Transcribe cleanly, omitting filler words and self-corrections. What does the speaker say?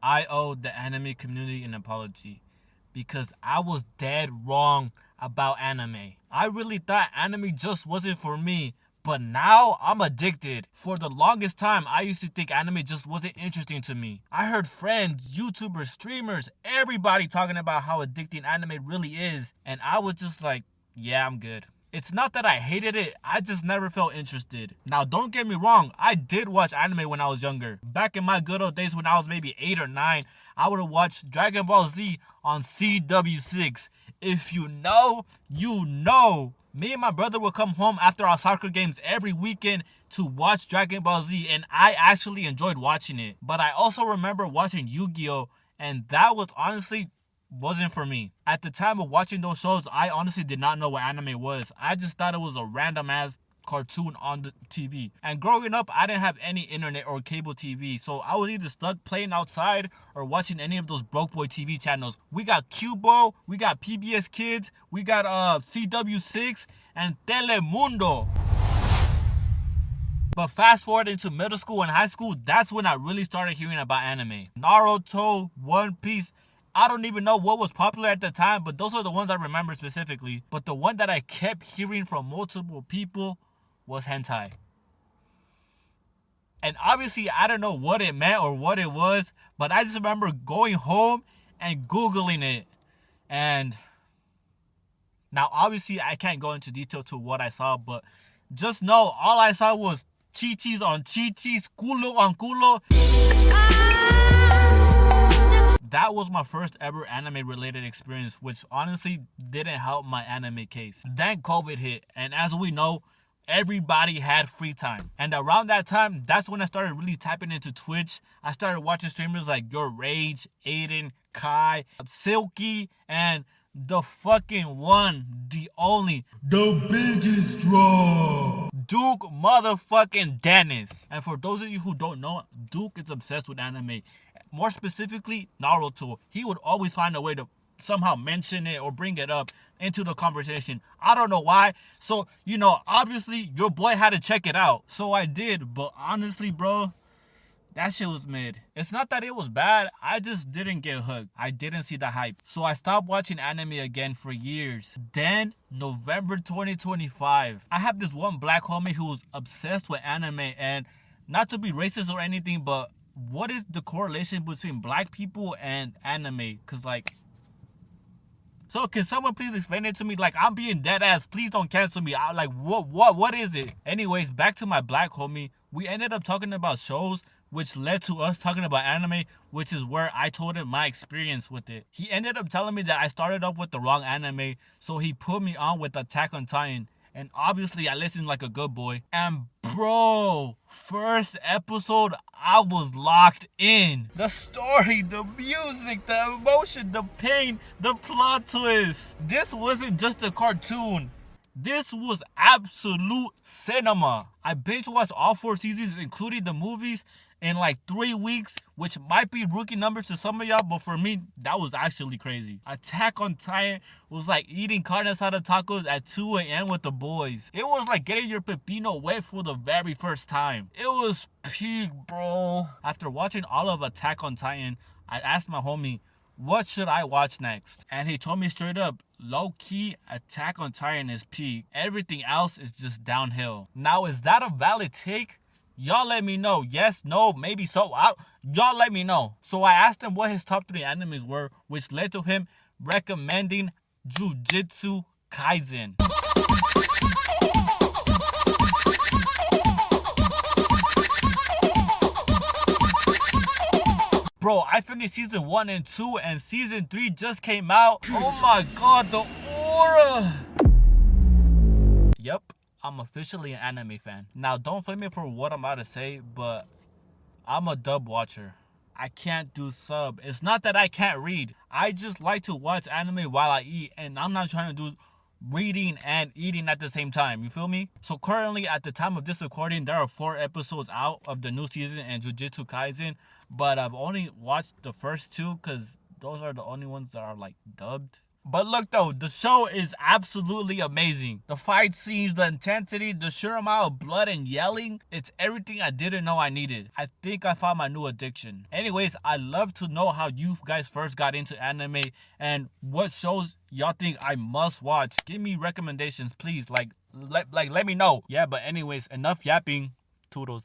I owe the anime community an apology because I was dead wrong about anime. I really thought anime just wasn't for me, but now I'm addicted. For the longest time, I used to think anime just wasn't interesting to me. I heard friends, YouTubers, streamers, everybody talking about how addicting anime really is, and I was just like, yeah, I'm good. It's not that I hated it, I just never felt interested. Now, don't get me wrong, I did watch anime when I was younger. Back in my good old days when I was maybe 8 or 9, I would have watched Dragon Ball Z on CW6. If you know, you know. Me and my brother would come home after our soccer games every weekend to watch Dragon Ball Z, and I actually enjoyed watching it. But I also remember watching Yu-Gi-Oh! And that was honestly wasn't for me. At the time of watching those shows, I honestly did not know what anime was. I just thought it was a random ass cartoon on the TV. And growing up, I didn't have any internet or cable TV, so I was either stuck playing outside or watching any of those broke boy TV channels. We got Cubo, we got PBS Kids, we got CW6 and Telemundo. But fast forward into middle school and high school, that's when I really started hearing about anime. Naruto, One Piece, I don't even know what was popular at the time, but those are the ones I remember specifically. But the one that I kept hearing from multiple people was hentai. And obviously, I don't know what it meant or what it was, but I just remember going home and Googling it. And now, obviously, I can't go into detail to what I saw, but just know all I saw was chichis on chichis, culo on culo. That was my first ever anime related experience, which honestly didn't help my anime case. Then COVID hit, and as we know, everybody had free time. And around that time, that's when I started really tapping into Twitch. I started watching streamers like Your Rage, Aiden, Kai, Silky, and the fucking one, the only, the biggest draw, Duke motherfucking Dennis. And for those of you who don't know, Duke is obsessed with anime. More specifically, Naruto. He would always find a way to somehow mention it or bring it up into the conversation. I don't know why. So, obviously, your boy had to check it out. So I did, but honestly, bro, that shit was mid. It's not that it was bad, I just didn't get hooked. I didn't see the hype. So I stopped watching anime again for years. Then, November 2025, I have this one black homie who's obsessed with anime, and not to be racist or anything, but what is the correlation between black people and anime? So can someone please explain it to me? I'm being dead ass. Please don't cancel me. What is it? Anyways, back to my black homie. We ended up talking about shows, which led to us talking about anime, which is where I told him my experience with it. He ended up telling me that I started up with the wrong anime, so he put me on with Attack on Titan. And obviously, I listened like a good boy. And bro, first episode, I was locked in. The story, the music, the emotion, the pain, the plot twist. This wasn't just a cartoon. This was absolute cinema. I binge watched all 4 seasons, including the movies, in 3 weeks, which might be rookie numbers to some of y'all, but for me, that was actually crazy. Attack on Titan was like eating carne asada tacos at 2 a.m. with the boys. It was like getting your pepino wet for the very first time. It was peak, bro. After watching all of Attack on Titan, I asked my homie, what should I watch next? And he told me straight up, low-key, Attack on Titan is peak. Everything else is just downhill. Now, is that a valid take? Y'all let me know. Yes, no, maybe so. Y'all let me know. So I asked him what his top 3 animes were, which led to him recommending Jujutsu Kaisen. Bro, I finished season 1 and 2, and season 3 just came out. Oh my god, the aura! Yep, I'm officially an anime fan. Now, don't flame me for what I'm about to say, but I'm a dub watcher. I can't do sub. It's not that I can't read. I just like to watch anime while I eat, and I'm not trying to do reading and eating at the same time. You feel me? So currently, at the time of this recording, there are 4 episodes out of the new season in Jujutsu Kaisen, but I've only watched the first 2 because those are the only ones that are dubbed. But look though, the show is absolutely amazing. The fight scenes, the intensity, the sheer amount of blood and yelling, it's everything I didn't know I needed. I think I found my new addiction. Anyways, I'd love to know how you guys first got into anime and what shows y'all think I must watch. Give me recommendations, please. Let me know. Yeah, but anyways, enough yapping. Toodles.